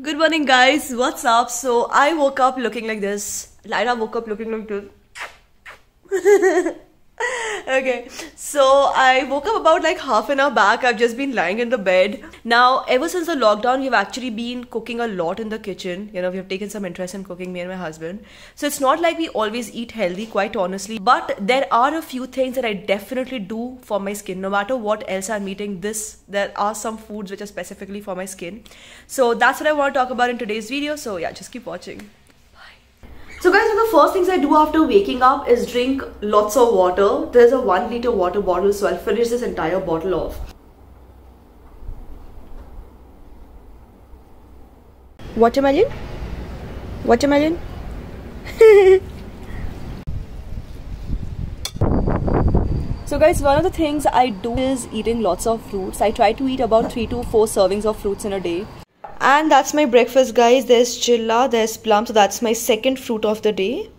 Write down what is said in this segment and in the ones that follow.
Good morning, guys. What's up? So I woke up looking like this. Lyra woke up looking like this. Okay, so I woke up about like half an hour back. I've just been lying in the bed. Now, ever since the lockdown, we've actually been cooking a lot in the kitchen. You know, we have taken some interest in cooking, me and my husband. So it's not like we always eat healthy, quite honestly. But there are a few things that I definitely do for my skin. No matter what else I'm eating, there are some foods which are specifically for my skin. So that's what I want to talk about in today's video. So yeah, just keep watching. So guys, one of the first things I do after waking up is drink lots of water. There's a 1 liter water bottle, so I'll finish this entire bottle off. Watermelon? Watermelon? So guys, one of the things I do is eating lots of fruits. I try to eat about 3 to 4 servings of fruits in a day. And that's my breakfast, guys. There's chilla, there's plum, so that's my second fruit of the day.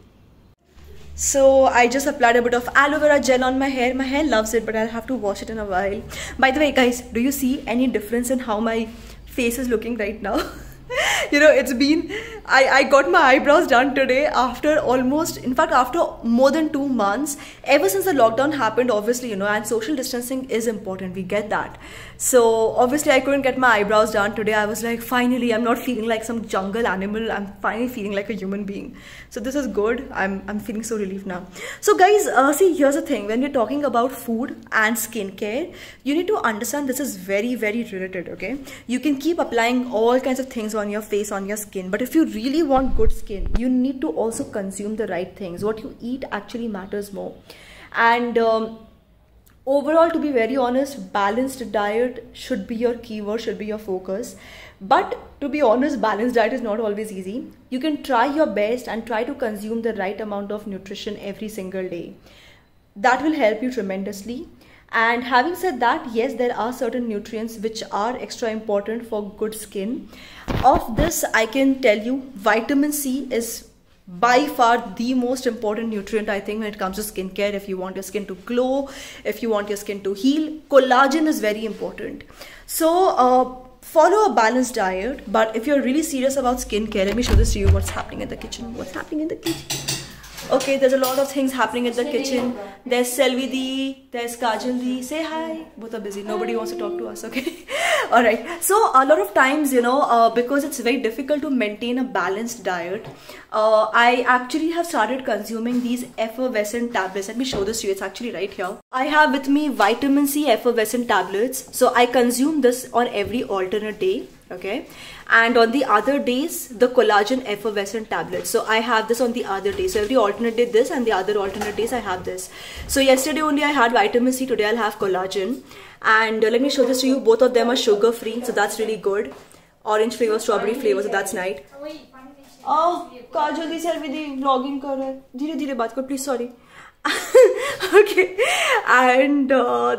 So I just applied a bit of aloe vera gel on my hair. My hair loves it, but I'll have to wash it in a while. By the way, guys, do you see any difference in how my face is looking right now? You know, it's been, I got my eyebrows done today after almost, in fact, after more than 2 months. Ever since the lockdown happened, obviously, you know, and social distancing is important, we get that. So obviously I couldn't get my eyebrows done today. I was like, finally, I'm not feeling like some jungle animal. I'm finally feeling like a human being. So this is good. I'm feeling so relieved now. So guys, see, here's the thing. When we're talking about food and skincare, you need to understand this is very, very related, okay? You can keep applying all kinds of things on your face, on your skin, but if you really want good skin, you need to also consume the right things. What you eat actually matters more. And overall, to be very honest, balanced diet should be your keyword, should be your focus. But to be honest, balanced diet is not always easy. You can try your best and try to consume the right amount of nutrition every single day. That will help you tremendously. And having said that, yes, there are certain nutrients which are extra important for good skin. Of this, I can tell you, vitamin C is by far the most important nutrient, I think, when it comes to skincare. If you want your skin to glow, if you want your skin to heal, collagen is very important. So follow a balanced diet. But if you're really serious about skincare, let me show this to you. What's happening in the kitchen? What's happening in the kitchen? Okay, there's a lot of things happening in the kitchen. There's Selvi Di, there's Kajal Di. Say hi. Both are busy. Nobody wants to talk to us, okay? Alright. So, a lot of times, you know, because it's very difficult to maintain a balanced diet, I actually have started consuming these effervescent tablets. Let me show this to you. It's actually right here. I have with me vitamin C effervescent tablets. So, I consume this on every alternate day. Okay, and on the other days, the collagen effervescent tablets. So I have this on the other day. So every alternate day this, and the other alternate days I have this. So yesterday only I had vitamin C, today I'll have collagen. And let me show this to you. Both of them are sugar free, so that's really good. Orange flavor, strawberry flavor, so that's nice. Oh, Kajal di Selvi di vlogging kar raha hai. Dheere dheere baat kar, please, sorry. Okay, and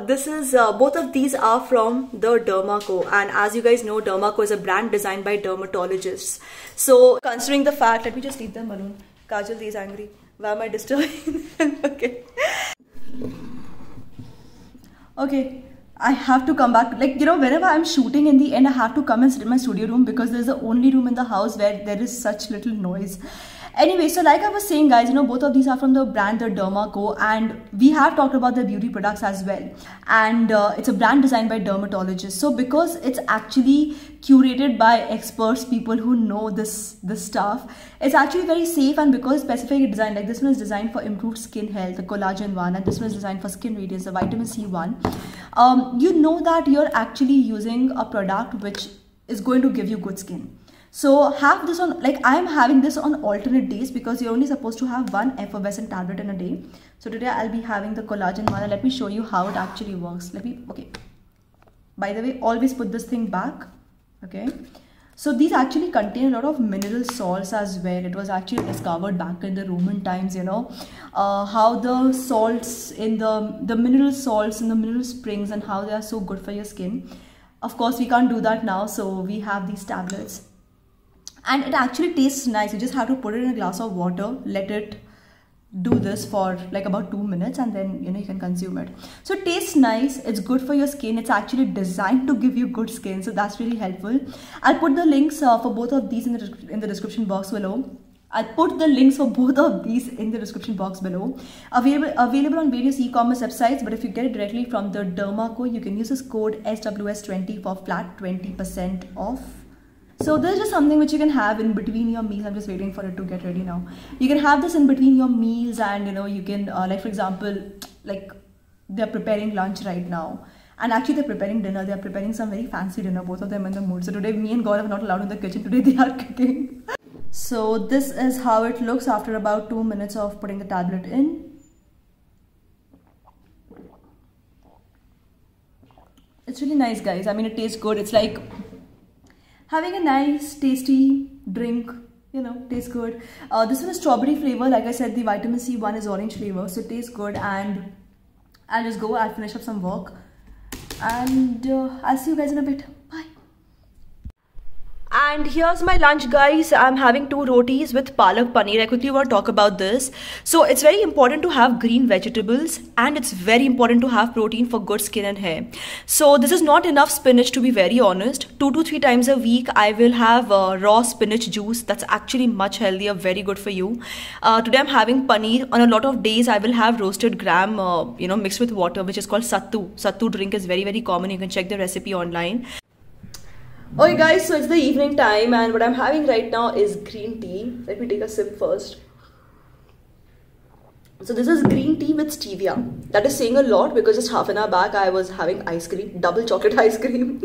this is both of these are from the Dermaco, and as you guys know, Dermaco is a brand designed by dermatologists. So considering the fact, let me just leave them alone. Kajal is angry. Why am I disturbing them? Okay, I have to come back. Like, you know, whenever I'm shooting, in the end I have to come and sit in my studio room because there's the only room in the house where there is such little noise. Anyway, so like I was saying, guys, you know, both of these are from the brand the Dermaco, and we have talked about the beauty products as well. And it's a brand designed by dermatologists. So because it's actually curated by experts, people who know this stuff, it's actually very safe. And because specifically designed, like this one is designed for improved skin health, the collagen one, and this one is designed for skin radiance, the vitamin C one. You know that you're actually using a product which is going to give you good skin. So have this on, like I'm having this on alternate days because you're only supposed to have one effervescent tablet in a day. So today I'll be having the collagen one, and let me show you how it actually works. Okay. By the way, always put this thing back, okay? So these actually contain a lot of mineral salts as well. It was actually discovered back in the Roman times, you know, how the salts in the mineral salts in the mineral springs and how they are so good for your skin. Of course, we can't do that now, so we have these tablets. And it actually tastes nice. You just have to put it in a glass of water, let it do this for like about 2 minutes, and then you can consume it. So it tastes nice, it's good for your skin, it's actually designed to give you good skin, so that's really helpful. I'll put the links for both of these in the description box below. I'll put the links for both of these in the description box below. Available on various e-commerce websites, but if you get it directly from the Derma Co, you can use this code SWS20 for flat 20% off. So there's just something which you can have in between your meals. I'm just waiting for it to get ready now. You can have this in between your meals, and you can like, for example, like they're preparing lunch right now, and actually they're preparing dinner. They're preparing some very fancy dinner, both of them in the mood. So today me and Gaurav are not allowed in the kitchen. Today they are cooking. So this is how it looks after about 2 minutes of putting the tablet in. It's really nice, guys. I mean, it tastes good. It's like having a nice tasty drink, tastes good. This one is strawberry flavor. Like I said, the vitamin C one is orange flavor, so it tastes good. And I'll finish up some work, and I'll see you guys in a bit. Bye. And here's my lunch, guys. I'm having 2 rotis with palak paneer. I quickly want to talk about this. So it's very important to have green vegetables, and it's very important to have protein for good skin and hair. So this is not enough spinach, to be very honest. 2 to 3 times a week I will have raw spinach juice. That's actually much healthier, very good for you. Today I'm having paneer. On a lot of days I will have roasted gram mixed with water, which is called sattu. Sattu drink is very, very common. You can check the recipe online. Okay guys, so it's the evening time, and what I'm having right now is green tea. Let me take a sip first. So this is green tea with stevia. That is saying a lot, because just half an hour back I was having ice cream, double chocolate ice cream.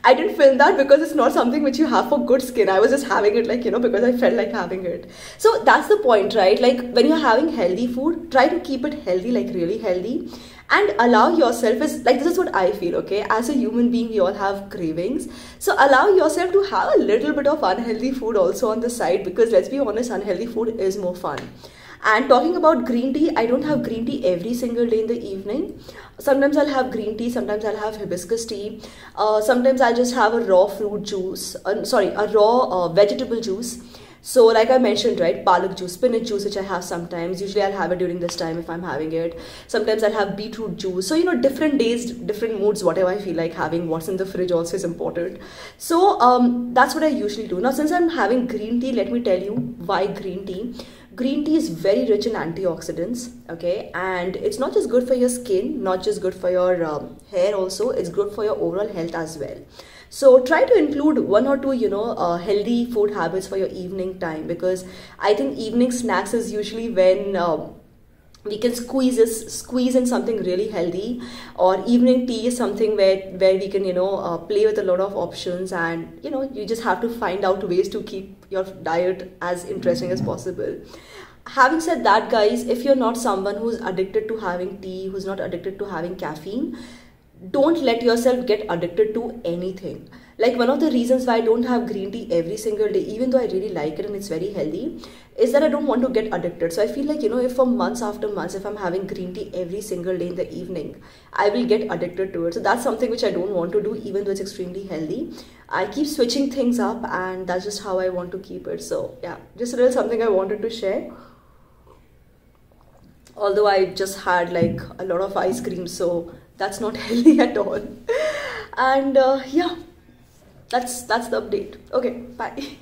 I didn't film that because it's not something which you have for good skin. I was just having it like, because I felt like having it. So that's the point, right? Like when you're having healthy food, try to keep it healthy, like really healthy. And allow yourself, this is what I feel, okay? As a human being, we all have cravings. So allow yourself to have a little bit of unhealthy food also on the side, because let's be honest, unhealthy food is more fun. And talking about green tea, I don't have green tea every single day in the evening. Sometimes I'll have green tea, sometimes I'll have hibiscus tea. Sometimes I'll just have a raw fruit juice, a raw vegetable juice. So like I mentioned, right, palak juice, spinach juice, which I have sometimes. Usually I'll have it during this time if I'm having it. Sometimes I'll have beetroot juice. So, different days, different moods, whatever I feel like having. What's in the fridge also is important. So that's what I usually do. Now, since I'm having green tea, let me tell you why green tea. Green tea is very rich in antioxidants, okay? And it's not just good for your skin, not just good for your hair also. It's good for your overall health as well. So try to include 1 or 2, healthy food habits for your evening time, because I think evening snacks is usually when we can squeeze in something really healthy, or evening tea is something where we can, play with a lot of options, and, you just have to find out ways to keep your diet as interesting as possible. Having said that, guys, if you're not someone who's addicted to having tea, who's not addicted to having caffeine, don't let yourself get addicted to anything. Like one of the reasons why I don't have green tea every single day, even though I really like it and it's very healthy, is that I don't want to get addicted. So I feel like, if for months after months, if I'm having green tea every single day in the evening, I will get addicted to it. So that's something which I don't want to do, even though it's extremely healthy. I keep switching things up, and that's just how I want to keep it. So yeah, just a little something I wanted to share. Although I just had like a lot of ice cream, so that's not healthy at all. And yeah, that's the update. Okay, bye.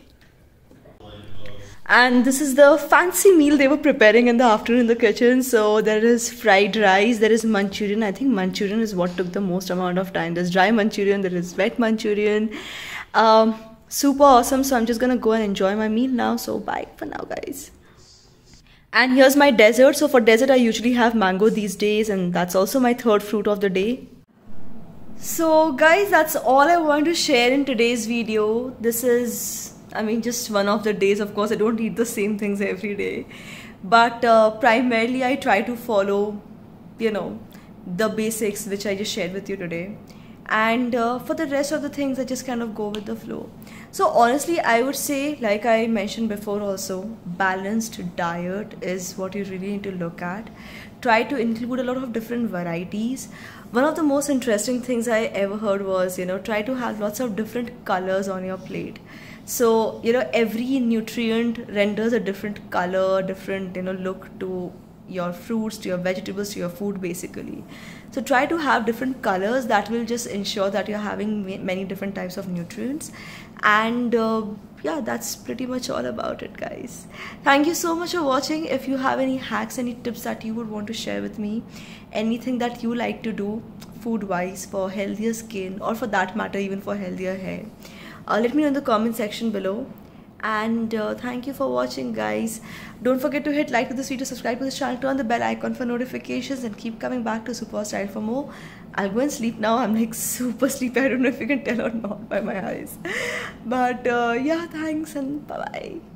And this is the fancy meal they were preparing in the afternoon in the kitchen. So there is fried rice, there is Manchurian. I think Manchurian is what took the most amount of time. There's dry Manchurian, there is wet Manchurian. Super awesome. So I'm just gonna go and enjoy my meal now. So bye for now, guys. And here's my dessert. So for dessert, I usually have mango these days, and that's also my 3rd fruit of the day. So guys, that's all I want to share in today's video. This is, just one of the days. Of course, I don't eat the same things every day, but primarily I try to follow, the basics which I just shared with you today. And for the rest of the things, I just kind of go with the flow. So honestly, I would say, like I mentioned before also, balanced diet is what you really need to look at. Try to include a lot of different varieties. One of the most interesting things I ever heard was, try to have lots of different colors on your plate. So, every nutrient renders a different color, different, look to your fruits, to your vegetables, to your food basically. So try to have different colors. That will just ensure that you're having many different types of nutrients. And yeah, that's pretty much all about it, guys. Thank you so much for watching. If you have any hacks, any tips that you would want to share with me, anything that you like to do food wise for healthier skin, or for that matter even for healthier hair, let me know in the comment section below. And thank you for watching, guys. Don't forget to hit like to this video, subscribe to this channel, turn the bell icon for notifications, and keep coming back to Super Style for more. I'll go and sleep now. I'm like super sleepy. I don't know if you can tell or not by my eyes. But yeah, thanks and bye bye.